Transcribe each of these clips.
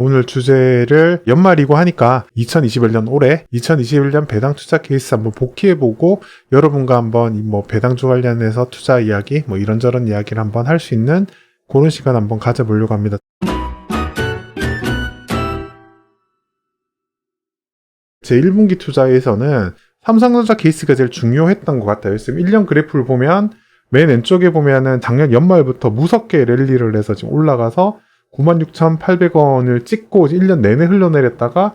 오늘 주제를 연말이고 하니까 2021년 올해 2021년 배당 투자 케이스 한번 복귀해보고 여러분과 한번 뭐 배당주 관련해서 투자 이야기 뭐 이런저런 이야기를 한번 할 수 있는 그런 시간 한번 가져보려고 합니다. 제 1분기 투자에서는 삼성전자 케이스가 제일 중요했던 것 같아요. 지금 1년 그래프를 보면 맨 왼쪽에 보면은 작년 연말부터 무섭게 랠리를 해서 지금 올라가서 96,800원을 찍고 1년 내내 흘러내렸다가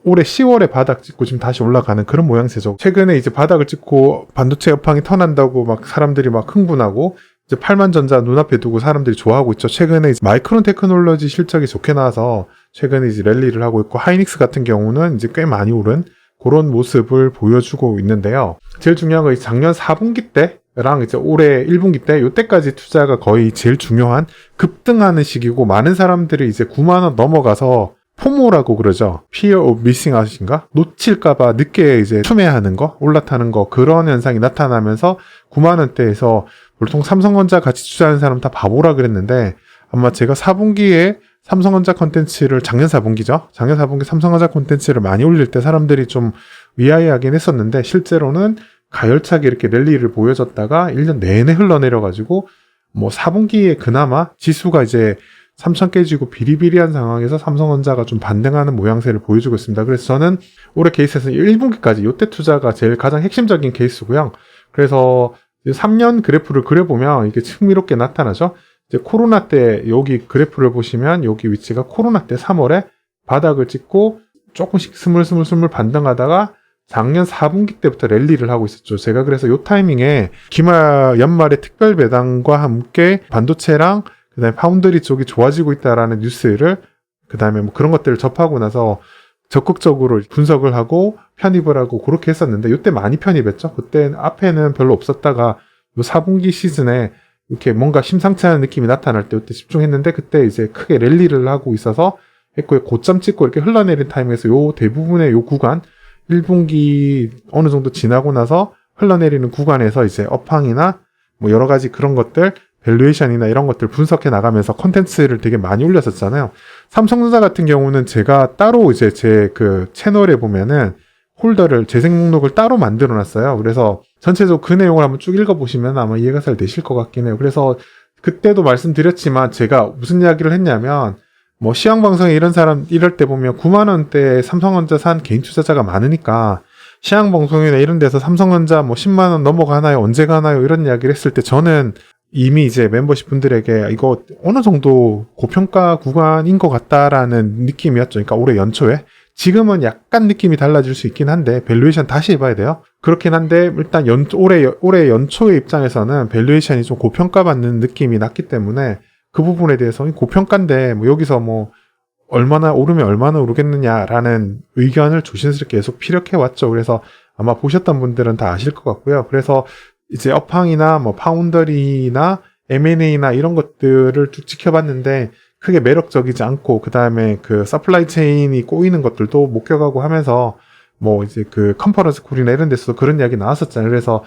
올해 10월에 바닥 찍고 지금 다시 올라가는 그런 모양새죠. 최근에 이제 바닥을 찍고 반도체 여팡이 턴한다고 막 사람들이 막 흥분하고 이제 8만전자 눈앞에 두고 사람들이 좋아하고 있죠. 최근에 이제 마이크론 테크놀로지 실적이 좋게 나와서 최근에 이제 랠리를 하고 있고 하이닉스 같은 경우는 이제 꽤 많이 오른 그런 모습을 보여주고 있는데요. 제일 중요한 건 작년 4분기 때랑 이제 올해 1분기 때 요때까지 투자가 거의 제일 중요한 급등하는 시기고 많은 사람들이 이제 9만원 넘어가서 포모라고 그러죠. Fear of Missing Out인가? 놓칠까봐 늦게 이제 추매하는 거, 올라타는 거 그런 현상이 나타나면서 9만원대에서 보통 삼성전자 같이 투자하는 사람 다 바보라 그랬는데 아마 제가 4분기에 삼성전자 콘텐츠를 작년 4분기죠. 작년 4분기 삼성전자 콘텐츠를 많이 올릴 때 사람들이 좀 위아이하긴 했었는데 실제로는 가열차게 이렇게 랠리를 보여줬다가 1년 내내 흘러내려가지고 뭐 4분기에 그나마 지수가 이제 3천 깨지고 비리비리한 상황에서 삼성전자가 좀 반등하는 모양새를 보여주고 있습니다. 그래서 저는 올해 케이스에서는 1분기까지 요때 투자가 제일 가장 핵심적인 케이스고요. 그래서 3년 그래프를 그려보면 이게 흥미롭게 나타나죠. 이제 코로나 때 여기 그래프를 보시면 여기 위치가 코로나 때 3월에 바닥을 찍고 조금씩 스물스물 반등하다가 작년 4분기 때부터 랠리를 하고 있었죠. 제가 그래서 요 타이밍에 기말 연말에 특별 배당과 함께 반도체랑 그다음에 파운드리 쪽이 좋아지고 있다라는 뉴스를 그다음에 뭐 그런 것들을 접하고 나서 적극적으로 분석을 하고 편입을 하고 그렇게 했었는데 이때 많이 편입했죠. 그때 앞에는 별로 없었다가 요 4분기 시즌에 이렇게 뭔가 심상치 않은 느낌이 나타날 때 이때 집중했는데 그때 이제 크게 랠리를 하고 있어서 했고 고점 찍고 이렇게 흘러내린 타임에서 요 대부분의 요 구간 1분기 어느 정도 지나고 나서 흘러내리는 구간에서 이제 업황이나 뭐 여러 가지 그런 것들 밸류에이션이나 이런 것들 분석해 나가면서 컨텐츠를 되게 많이 올렸었잖아요. 삼성전자 같은 경우는 제가 따로 이제 제 그 채널에 보면은 홀더를 재생 목록을 따로 만들어 놨어요. 그래서 전체적으로 그 내용을 한번 쭉 읽어보시면 아마 이해가 잘 되실 것 같긴 해요. 그래서 그때도 말씀드렸지만 제가 무슨 이야기를 했냐면 뭐 시황방송에 이런 사람 이럴 때 보면 9만원대 삼성전자 산 개인 투자자가 많으니까 시황방송이나 이런 데서 삼성전자 뭐 10만원 넘어가나요? 언제 가나요? 이런 이야기를 했을 때 저는 이미 이제 멤버십 분들에게 이거 어느 정도 고평가 구간인 것 같다라는 느낌이었죠. 그러니까 올해 연초에. 지금은 약간 느낌이 달라질 수 있긴 한데 밸류에이션 다시 해봐야 돼요. 그렇긴 한데 일단 올해 연초의 입장에서는 밸류에이션이 좀 고평가받는 느낌이 났기 때문에 그 부분에 대해서 고평가인데 뭐 여기서 뭐 얼마나 오르면 얼마나 오르겠느냐라는 의견을 조심스럽게 계속 피력해 왔죠. 그래서 아마 보셨던 분들은 다 아실 것 같고요. 그래서 이제 업황이나 뭐 파운더리나 M&A나 이런 것들을 쭉 지켜봤는데 크게 매력적이지 않고 그 다음에 그 서플라이 체인이 꼬이는 것들도 목격하고 하면서 뭐 이제 그 컨퍼런스 콜이나 이런 데서도 그런 이야기 나왔었잖아요. 그래서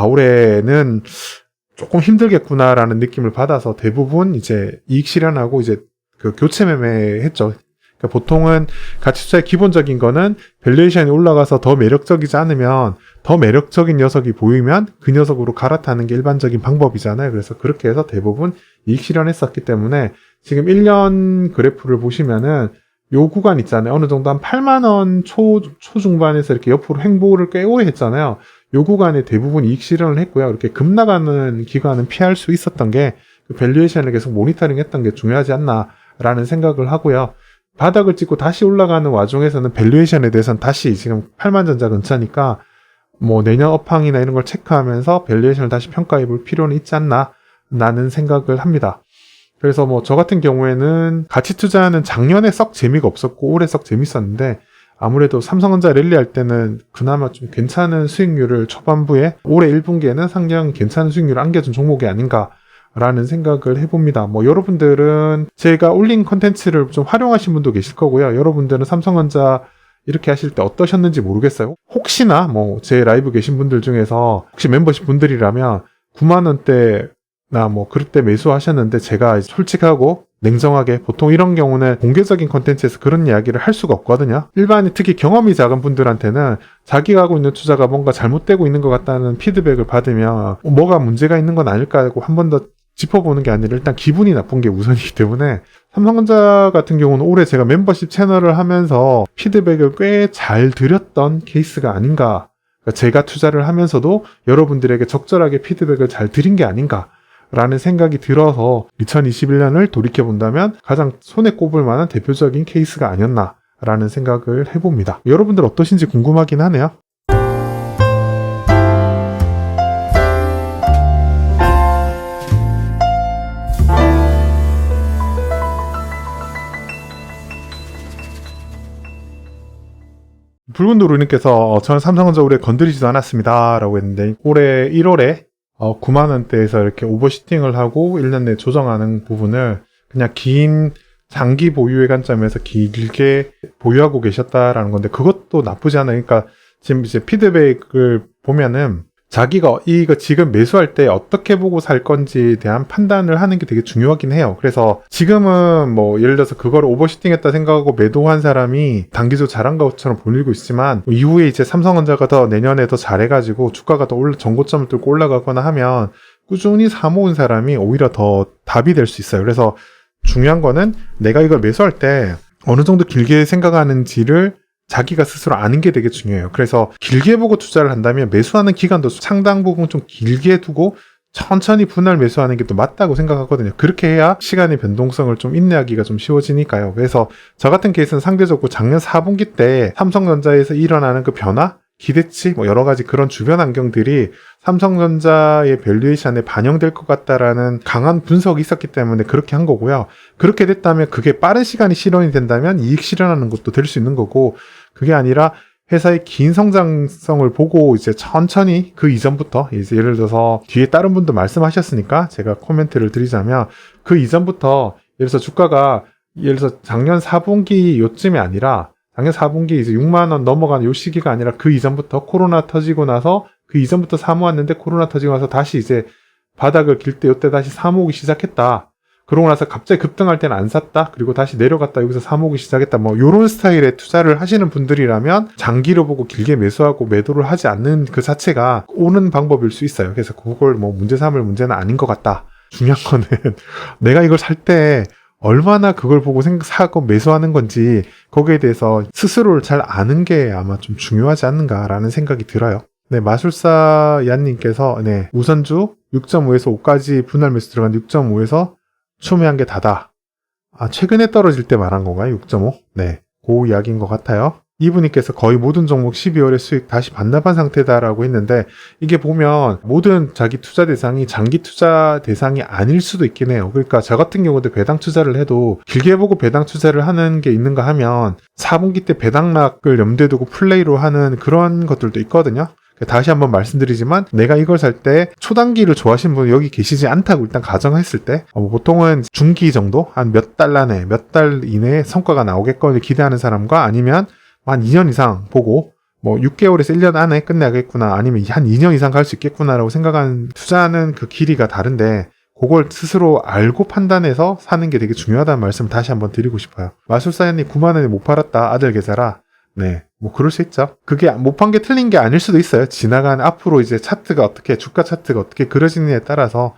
올해는 조금 힘들겠구나라는 느낌을 받아서 대부분 이제 이익 실현하고 이제 그 교체 매매했죠. 그러니까 보통은 가치 투자의 기본적인 거는 밸류에이션이 올라가서 더 매력적이지 않으면 더 매력적인 녀석이 보이면 그 녀석으로 갈아타는 게 일반적인 방법이잖아요. 그래서 그렇게 해서 대부분 이익 실현했었기 때문에 지금 1년 그래프를 보시면은 요 구간 있잖아요. 어느 정도 한 8만원 초중반에서 이렇게 옆으로 횡보를 꽤 오래 했잖아요. 요 구간에 대부분 이익 실현을 했고요. 이렇게 급 나가는 기간은 피할 수 있었던 게 그 밸류에이션을 계속 모니터링 했던 게 중요하지 않나라는 생각을 하고요. 바닥을 찍고 다시 올라가는 와중에서는 밸류에이션에 대해서는 다시 지금 8만전자 근처니까 뭐 내년 업황이나 이런 걸 체크하면서 밸류에이션을 다시 평가해 볼 필요는 있지 않나 라는 생각을 합니다. 그래서 뭐 저 같은 경우에는 가치 투자는 작년에 썩 재미가 없었고 올해 썩 재밌었는데 아무래도 삼성전자 랠리할 때는 그나마 좀 괜찮은 수익률을 초반부에 올해 1분기에는 상당히 괜찮은 수익률을 안겨준 종목이 아닌가라는 생각을 해봅니다. 뭐 여러분들은 제가 올린 컨텐츠를 좀 활용하신 분도 계실 거고요. 여러분들은 삼성전자 이렇게 하실 때 어떠셨는지 모르겠어요. 혹시나 뭐 제 라이브 계신 분들 중에서 혹시 멤버십 분들이라면 9만원대 나 뭐 그때 매수하셨는데 제가 솔직하고 냉정하게 보통 이런 경우는 공개적인 콘텐츠에서 그런 이야기를 할 수가 없거든요. 일반인 특히 경험이 작은 분들한테는 자기가 하고 있는 투자가 뭔가 잘못되고 있는 것 같다는 피드백을 받으면 뭐가 문제가 있는 건 아닐까 하고 한 번 더 짚어보는 게 아니라 일단 기분이 나쁜 게 우선이기 때문에 삼성전자 같은 경우는 올해 제가 멤버십 채널을 하면서 피드백을 꽤 잘 드렸던 케이스가 아닌가. 그러니까 제가 투자를 하면서도 여러분들에게 적절하게 피드백을 잘 드린 게 아닌가 라는 생각이 들어서 2021년을 돌이켜본다면 가장 손에 꼽을 만한 대표적인 케이스가 아니었나 라는 생각을 해봅니다. 여러분들 어떠신지 궁금하긴 하네요. 붉은 도루님께서 저는 삼성전자 올해 건드리지도 않았습니다 라고 했는데 올해 1월에 9만원대에서 이렇게 오버슈팅을 하고 1년 내에 조정하는 부분을 그냥 긴 장기 보유의 관점에서 길게 보유하고 계셨다라는 건데 그것도 나쁘지 않아요. 그러니까 지금 이제 피드백을 보면은 자기가 이거 지금 매수할 때 어떻게 보고 살 건지에 대한 판단을 하는 게 되게 중요하긴 해요. 그래서 지금은 뭐 예를 들어서 그걸 오버슈팅했다 생각하고 매도한 사람이 단기적으로 잘한 것처럼 보이고 있지만 이후에 이제 삼성전자가 더 내년에 더 잘해가지고 주가가 더 전고점을 뚫고 올라가거나 하면 꾸준히 사모은 사람이 오히려 더 답이 될 수 있어요. 그래서 중요한 거는 내가 이걸 매수할 때 어느 정도 길게 생각하는지를 자기가 스스로 아는 게 되게 중요해요. 그래서 길게 보고 투자를 한다면 매수하는 기간도 상당 부분 좀 길게 두고 천천히 분할 매수하는 게 또 맞다고 생각하거든요. 그렇게 해야 시간의 변동성을 좀 인내하기가 좀 쉬워지니까요. 그래서 저 같은 케이스는 상대적으로 작년 4분기 때 삼성전자에서 일어나는 그 변화, 기대치, 뭐 여러 가지 그런 주변 환경들이 삼성전자의 밸류에이션에 반영될 것 같다라는 강한 분석이 있었기 때문에 그렇게 한 거고요. 그렇게 됐다면 그게 빠른 시간이 실현이 된다면 이익 실현하는 것도 될 수 있는 거고 그게 아니라 회사의 긴 성장성을 보고 이제 천천히 그 이전부터 이제 예를 들어서 뒤에 다른 분도 말씀하셨으니까 제가 코멘트를 드리자면 그 이전부터 예를 들어서 주가가 예를 들어서 작년 4분기 요쯤이 아니라 작년 4분기 이제 6만원 넘어가는 요 시기가 아니라 그 이전부터 코로나 터지고 나서 그 이전부터 사모았는데 코로나 터지고 나서 다시 이제 바닥을 길 때 요때 다시 사모으기 시작했다. 그러고 나서 갑자기 급등할 때는 안 샀다. 그리고 다시 내려갔다 여기서 사모으기 시작했다. 뭐 요런 스타일의 투자를 하시는 분들이라면 장기로 보고 길게 매수하고 매도를 하지 않는 그 자체가 옳은 방법일 수 있어요. 그래서 그걸 뭐 문제 삼을 문제는 아닌 것 같다. 중요한 거는 내가 이걸 살 때 얼마나 그걸 보고 사고 매수하는 건지 거기에 대해서 스스로를 잘 아는 게 아마 좀 중요하지 않는가라는 생각이 들어요. 네, 마술사 얀님께서 네, 우선주 6.5에서 5까지 분할 매수 들어간 6.5에서 추매한 게 다다. 아, 최근에 떨어질 때 말한 건가요? 6.5? 네, 그 이야기인 것 같아요. 이분께서 거의 모든 종목 12월에 수익 다시 반납한 상태다라고 했는데 이게 보면 모든 자기 투자 대상이 장기 투자 대상이 아닐 수도 있긴 해요. 그러니까 저 같은 경우도 배당 투자를 해도 길게 보고 배당 투자를 하는 게 있는가 하면 4분기 때 배당락을 염두에 두고 플레이로 하는 그런 것들도 있거든요. 다시 한번 말씀드리지만 내가 이걸 살 때 초단기를 좋아하시는 분이 여기 계시지 않다고 일단 가정했을 때 보통은 중기 정도 한 몇 달 안에 몇 달 이내에 성과가 나오겠거니 기대하는 사람과 아니면 한 2년 이상 보고 뭐 6개월에서 1년 안에 끝내야겠구나 아니면 한 2년 이상 갈 수 있겠구나라고 생각하는 투자하는 그 길이가 다른데 그걸 스스로 알고 판단해서 사는 게 되게 중요하다는 말씀을 다시 한번 드리고 싶어요. 마술사연님 9만원에 못 팔았다 아들 계좌라. 네, 뭐 그럴 수 있죠. 그게 못 판 게 틀린 게 아닐 수도 있어요. 지나간 앞으로 이제 차트가 어떻게 주가 차트가 어떻게 그려지느냐에 따라서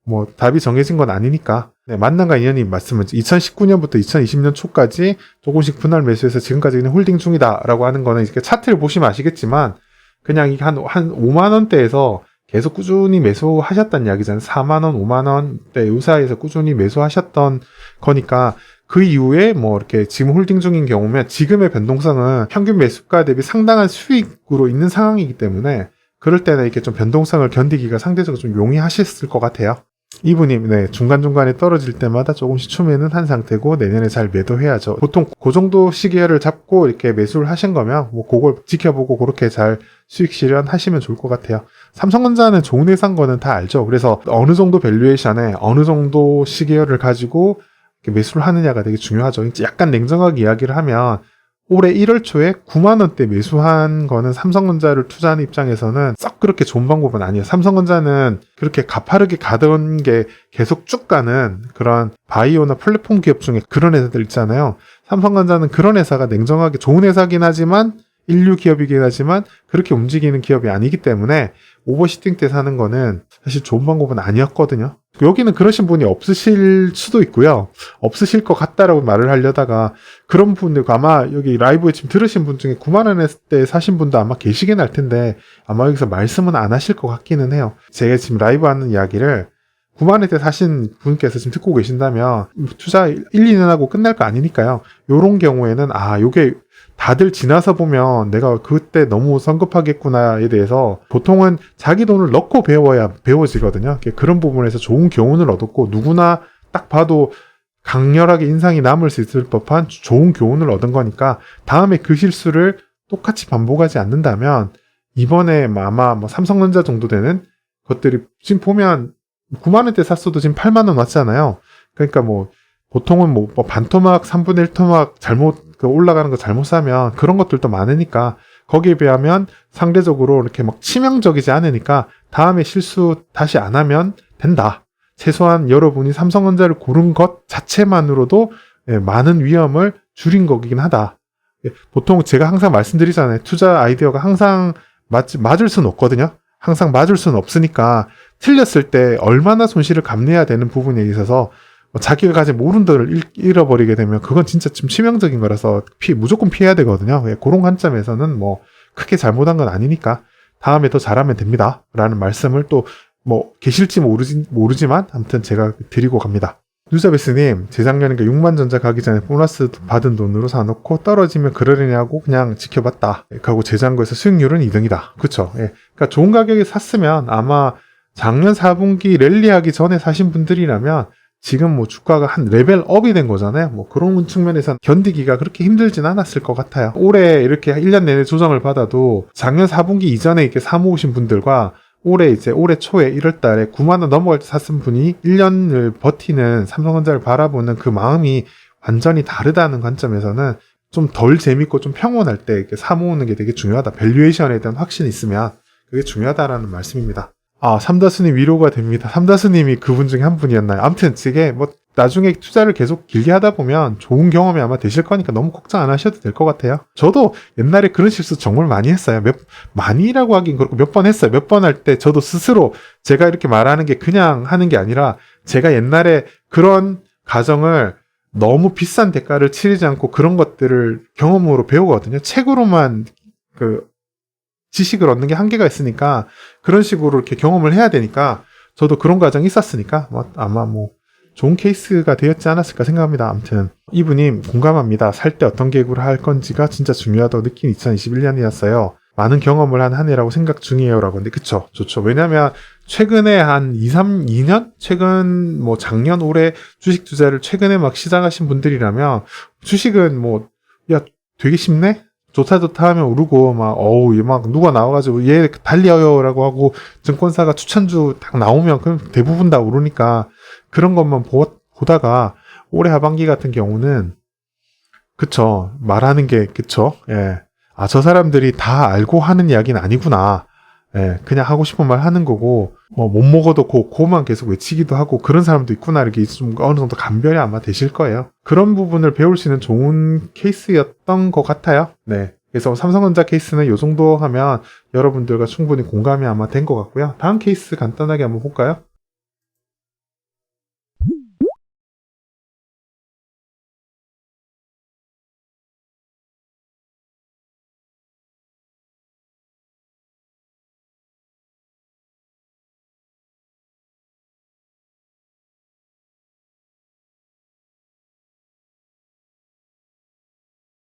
뭐 답이 정해진 건 아니니까. 네, 만남과 인연이 말씀은 2019년부터 2020년 초까지 조금씩 분할 매수해서 지금까지 그냥 홀딩 중이다라고 하는 거는 이렇게 차트를 보시면 아시겠지만 그냥 이게 한 5만 원대에서 계속 꾸준히 매수하셨다는 이야기잖아요. 4만 원, 5만 원대 요 사이에서 꾸준히 매수하셨던 거니까 그 이후에 뭐 이렇게 지금 홀딩 중인 경우면 지금의 변동성은 평균 매수가 대비 상당한 수익으로 있는 상황이기 때문에 그럴 때는 이렇게 좀 변동성을 견디기가 상대적으로 좀 용이하셨을 것 같아요. 이분이 네, 중간중간에 떨어질 때마다 조금씩 추매는 한 상태고 내년에 잘 매도해야죠. 보통 그 정도 시기를 잡고 이렇게 매수를 하신 거면 뭐 그걸 지켜보고 그렇게 잘 수익 실현하시면 좋을 것 같아요. 삼성전자는 좋은 회사인 거는 다 알죠. 그래서 어느 정도 밸류에이션에 어느 정도 시계열을 가지고 매수를 하느냐가 되게 중요하죠. 약간 냉정하게 이야기를 하면 올해 1월 초에 9만 원대 매수한 거는 삼성전자를 투자하는 입장에서는 썩 그렇게 좋은 방법은 아니에요. 삼성전자는 그렇게 가파르게 가던 게 계속 쭉 가는 그런 바이오나 플랫폼 기업 중에 그런 회사들 있잖아요. 삼성전자는 그런 회사가 냉정하게 좋은 회사긴 하지만 인류 기업이긴 하지만 그렇게 움직이는 기업이 아니기 때문에 오버시팅 때 사는 거는 사실 좋은 방법은 아니었거든요. 여기는 그러신 분이 없으실 수도 있고요. 없으실 것 같다라고 말을 하려다가 그런 분들 아마 여기 라이브에 지금 들으신 분 중에 9만 원대 사신 분도 아마 계시긴 할 텐데 아마 여기서 말씀은 안 하실 것 같기는 해요. 제가 지금 라이브 하는 이야기를 9만 원대 사신 분께서 지금 듣고 계신다면 투자 1, 2년 하고 끝날 거 아니니까요. 요런 경우에는 요게 다들 지나서 보면 내가 그때 너무 성급하겠구나에 대해서 보통은 자기 돈을 넣고 배워야 배워지거든요. 그런 부분에서 좋은 교훈을 얻었고 누구나 딱 봐도 강렬하게 인상이 남을 수 있을 법한 좋은 교훈을 얻은 거니까 다음에 그 실수를 똑같이 반복하지 않는다면 이번에 아마 삼성전자 정도 되는 것들이 지금 보면 9만 원대 샀어도 지금 8만 원 왔잖아요. 그러니까 보통은 반토막, 3분의 1토막 잘못 올라가는 거 잘못 사면 그런 것들도 많으니까 거기에 비하면 상대적으로 이렇게 막 치명적이지 않으니까 다음에 실수 다시 안 하면 된다. 최소한 여러분이 삼성전자를 고른 것 자체만으로도 많은 위험을 줄인 거긴 하다. 보통 제가 항상 말씀드리잖아요. 투자 아이디어가 항상 맞을 수는 없거든요. 항상 맞을 수는 없으니까 틀렸을 때 얼마나 손실을 감내해야 되는 부분에 있어서 자기가 가진 모든 돈을 잃어버리게 되면 그건 진짜 좀 치명적인 거라서 무조건 피해야 되거든요. 그런 관점에서는 크게 잘못한 건 아니니까 다음에 더 잘하면 됩니다. 라는 말씀을 또 계실지 모르지만 아무튼 제가 드리고 갑니다. 누자베스님, 재작년에 6만 전자 가기 전에 보너스 받은 돈으로 사놓고 떨어지면 그러려냐고 그냥 지켜봤다. 그리고 재장거에서 수익률은 2등이다. 그쵸? 그러니까 좋은 가격에 샀으면 아마 작년 4분기 랠리하기 전에 사신 분들이라면 지금 주가가 한 레벨 업이 된 거잖아요. 그런 측면에서 견디기가 그렇게 힘들진 않았을 것 같아요. 올해 이렇게 1년 내내 조정을 받아도 작년 4분기 이전에 이렇게 사모으신 분들과 올해 초에 1월 달에 9만 원 넘어갈 때 샀은 분이 1년을 버티는 삼성전자를 바라보는 그 마음이 완전히 다르다는 관점에서는 좀 덜 재밌고 좀 평온할 때 이렇게 사모으는 게 되게 중요하다. 밸류에이션에 대한 확신이 있으면 그게 중요하다라는 말씀입니다. 삼다수님 위로가 됩니다. 삼다수님이 그분 중에 한 분이었나요? 아무튼 이게 나중에 투자를 계속 길게 하다 보면 좋은 경험이 아마 되실 거니까 너무 걱정 안 하셔도 될 것 같아요. 저도 옛날에 그런 실수 정말 많이 했어요. 많이라고 하긴 그렇고 몇 번 했어요. 몇 번 할 때 저도 스스로 제가 이렇게 말하는 게 그냥 하는 게 아니라 제가 옛날에 그런 가정을 너무 비싼 대가를 치르지 않고 그런 것들을 경험으로 배우거든요. 책으로만 지식을 얻는 게 한계가 있으니까 그런 식으로 이렇게 경험을 해야 되니까 저도 그런 과정이 있었으니까 아마 좋은 케이스가 되었지 않았을까 생각합니다. 아무튼 이브님 공감합니다. 살 때 어떤 계획으로 할 건지가 진짜 중요하다고 느낀 2021년이었어요. 많은 경험을 한 해라고 생각 중이에요. 라고 근데 그쵸. 좋죠. 왜냐면 최근에 한 2년? 최근 작년 올해 주식 투자를 최근에 막 시작하신 분들이라면 주식은 되게 쉽네? 좋다 하면 오르고 막 누가 나와가지고 얘 달려요라고 하고 증권사가 추천주 딱 나오면 그럼 대부분 다 오르니까 그런 것만 보다가 올해 하반기 같은 경우는 그쵸 말하는 게 그쵸 저 사람들이 다 알고 하는 이야기는 아니구나. 그냥 하고 싶은 말 하는 거고 못 먹어도 고만 계속 외치기도 하고 그런 사람도 있구나. 이렇게 좀 어느 정도 감별이 아마 되실 거예요. 그런 부분을 배울 수 있는 좋은 케이스였던 것 같아요. 그래서 삼성전자 케이스는 이 정도 하면 여러분들과 충분히 공감이 아마 된 것 같고요. 다음 케이스 간단하게 한번 볼까요?